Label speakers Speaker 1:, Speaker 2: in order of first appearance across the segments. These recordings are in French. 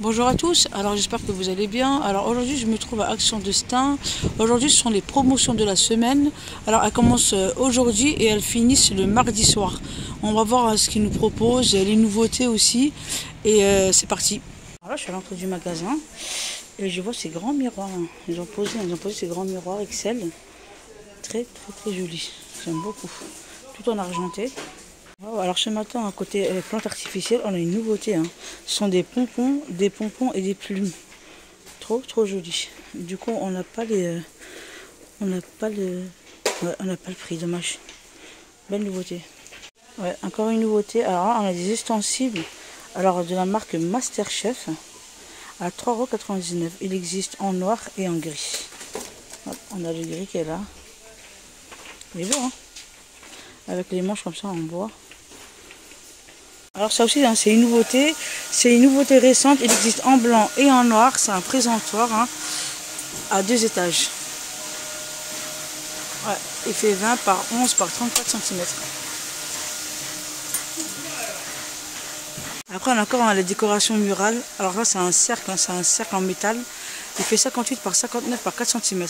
Speaker 1: Bonjour à tous, alors j'espère que vous allez bien. Alors aujourd'hui je me trouve à Action Destin. Aujourd'hui ce sont les promotions de la semaine. Alors elles commencent aujourd'hui et elles finissent le mardi soir. On va voir ce qu'ils nous proposent, les nouveautés aussi. Et c'est parti. Alors là je suis à l'entrée du magasin et je vois ces grands miroirs. Ils ont posé ces grands miroirs Excel. Très jolis, j'aime beaucoup. Tout en argenté. Alors ce matin, à côté plantes artificielles, on a une nouveauté. Ce sont des pompons et des plumes. Trop jolis. Du coup, on n'a pas le prix, dommage. Belle nouveauté. Ouais, encore une nouveauté. Alors là, on a des ustensiles. Alors de la marque Masterchef à 3,99 €. Il existe en noir et en gris. Hop, on a le gris qui est là. Il est beau, hein? Avec les manches comme ça en bois. Alors ça aussi, c'est une nouveauté récente. Il existe en blanc et en noir. C'est un présentoir à 2 étages. Ouais, il fait 20 par 11 par 34 cm. Après on a encore la décoration murale. Alors là c'est un cercle, en métal. Il fait 58 par 59 par 4 cm.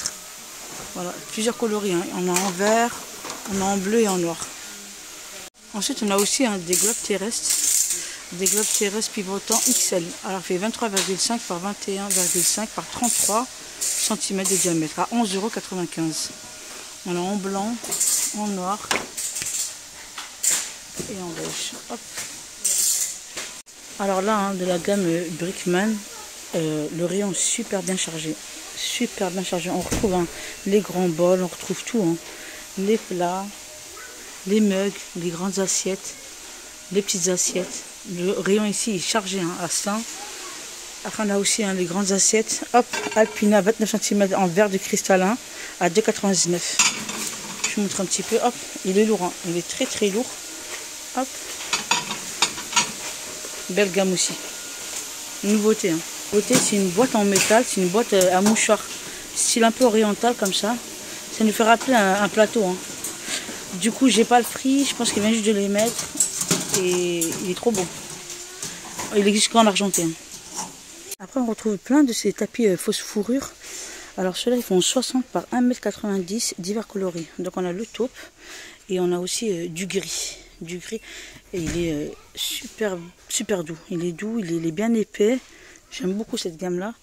Speaker 1: Voilà, plusieurs coloris. On a en vert, on a en bleu et en noir. Ensuite, on a aussi des globes terrestres pivotants XL. Alors, il fait 23,5 par 21,5 par 33 cm de diamètre à 11,95 €. On a en blanc, en noir et en beige. Hop. Alors là, de la gamme Brickman, le rayon super bien chargé. On retrouve les grands bols, on retrouve tout. Les plats, les mugs, les grandes assiettes, les petites assiettes. Le rayon ici est chargé à 100. Après on a aussi les grandes assiettes. Hop, Alpina 29 cm en verre de cristallin à 2,99 €. Je vous montre un petit peu. Hop, il est lourd. Il est très lourd. Hop. Belle gamme aussi. Nouveauté. Nouveauté, c'est une boîte en métal. C'est une boîte à mouchoir. Style un peu oriental comme ça. Ça nous fait rappeler un plateau. Du coup, j'ai pas le prix. Je pense qu'il vient juste de les mettre. Et il est trop beau. Il existe qu'en argenté. Après, on retrouve plein de ces tapis fausse fourrure. Alors, ceux-là, ils font 60 par 1,90 m, divers coloris. Donc, on a le taupe et on a aussi du gris. Et il est super doux. Il est doux, il est bien épais. J'aime beaucoup cette gamme-là.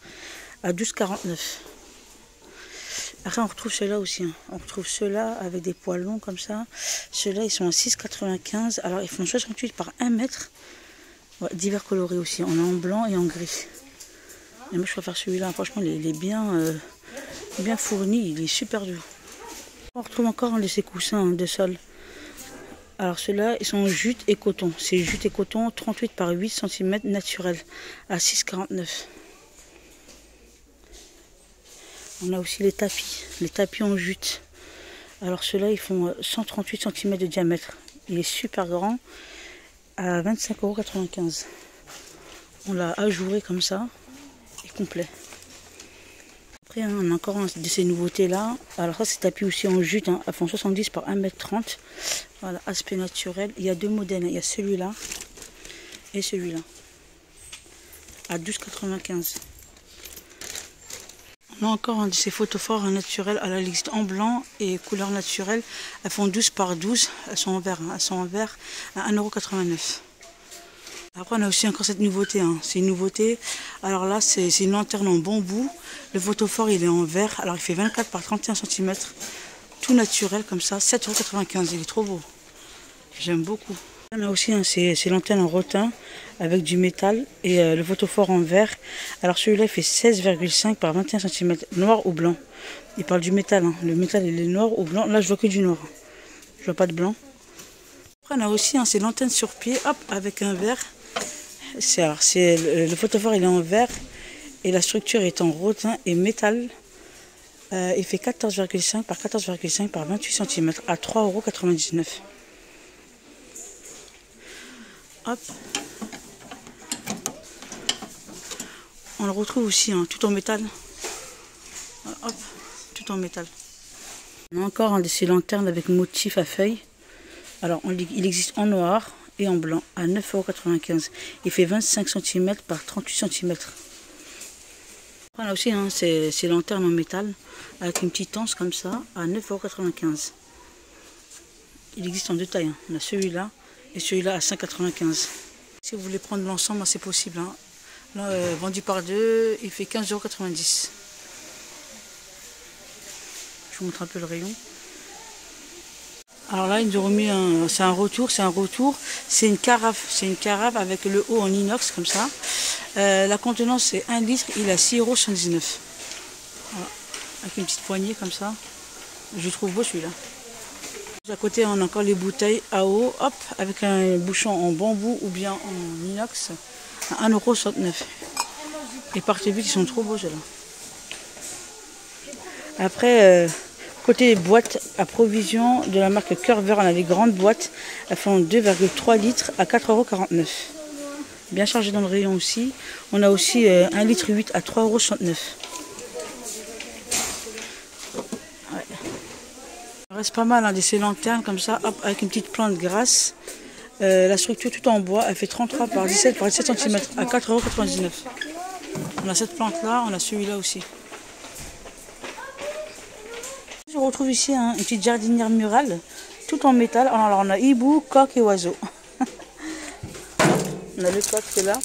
Speaker 1: À 12,49 €. Après, on retrouve ceux-là aussi. On retrouve ceux-là avec des poils longs comme ça. Ceux-là, ils sont à 6,95 €. Alors, ils font 68 par 1 m. Ouais, divers coloris aussi. On a en blanc et en gris. Et moi, je préfère celui-là. Franchement, il est bien fourni. Il est super doux. On retrouve encore ces coussins de sol. Alors, ceux-là, ils sont en jute et coton. C'est jute et coton, 38 par 8 cm naturel. À 6,49 €. On a aussi les tapis en jute. Alors ceux-là, ils font 138 cm de diamètre. Il est super grand, à 25,95 €. On l'a ajouré comme ça, et complet. Après, on a encore de ces nouveautés-là. Alors ça, c'est tapis aussi en jute. Elles font 70 par 1,30 m. Voilà, aspect naturel. Il y a deux modèles. Il y a celui-là et celui-là. À 12,95 €. On a encore de ces photophores naturels. Alors, elles existent en blanc et couleur naturelle. Elles font 12 par 12. Elles sont en vert. À 1,89 €. Après, on a aussi encore cette nouveauté. C'est une nouveauté. Alors là, c'est une lanterne en bambou. Le photophore, il est en verre. Alors, il fait 24 par 31 cm. Tout naturel comme ça. 7,95 €. Il est trop beau. J'aime beaucoup. On a aussi ces lanternes en rotin avec du métal et le photophore en verre. Alors celui-là il fait 16,5 par 21 cm, noir ou blanc. Il parle du métal. Le métal il est noir ou blanc. Là je vois que du noir. Je vois pas de blanc. Après on a aussi ces lanternes sur pied, hop, avec un verre. Le photophore il est en verre et la structure est en rotin et métal. Il fait 14,5 par 14,5 par 28 cm à 3,99 €. Hop. On le retrouve aussi tout en métal. Hop, tout en métal. On a encore de ces lanternes avec motif à feuilles. Alors il existe en noir et en blanc à 9,95 €. Il fait 25 cm par 38 cm. On a aussi hein, ces lanternes en métal avec une petite anse comme ça à 9,95 €. Il existe en deux tailles. Hein. On a celui-là et celui-là à 5,95 €. Si vous voulez prendre l'ensemble, c'est possible. Hein. Là, vendu par deux, il fait 15,90 €. Je vous montre un peu le rayon. Alors là, ils nous ont remis c'est un retour. C'est une carafe avec le haut en inox comme ça. La contenance c'est 1 litre, il est à 6,79 €. Voilà. Avec une petite poignée comme ça. Je trouve beau celui-là. À côté, on a encore les bouteilles à eau, hop, avec un bouchon en bambou ou bien en inox à 1,69 €. Et partez vite, ils sont trop beaux ceux-là. Après, côté boîte à provision de la marque Curver, on a les grandes boîtes. Elles font 2,3 litres à 4,49 €. Bien chargé dans le rayon aussi. On a aussi 1,8 litre à 3,69 €. Ouais. Il reste pas mal hein, de ces lanternes comme ça, hop, avec une petite plante grasse. La structure tout en bois, elle fait 33 par 17 cm à 4,99 €. On a cette plante là, on a celui-là aussi. Je retrouve ici hein, une petite jardinière murale, tout en métal. Alors on a hibou, coq et oiseau. On a le coq qui est là.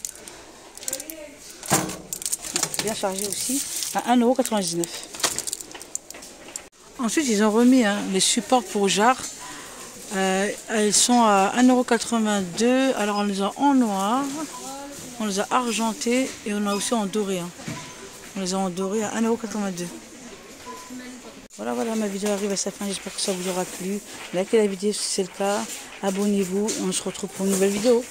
Speaker 1: Bien chargé aussi, à 1,99 €. Ensuite, ils ont remis hein, les supports pour jarres. Elles sont à 1,82 €. Alors on les a en noir, on les a argentés et on a aussi en doré. Hein. On les a en doré à 1,82 €. Voilà, ma vidéo arrive à sa fin. J'espère que ça vous aura plu. Likez la vidéo si c'est le cas. Abonnez-vous et on se retrouve pour une nouvelle vidéo.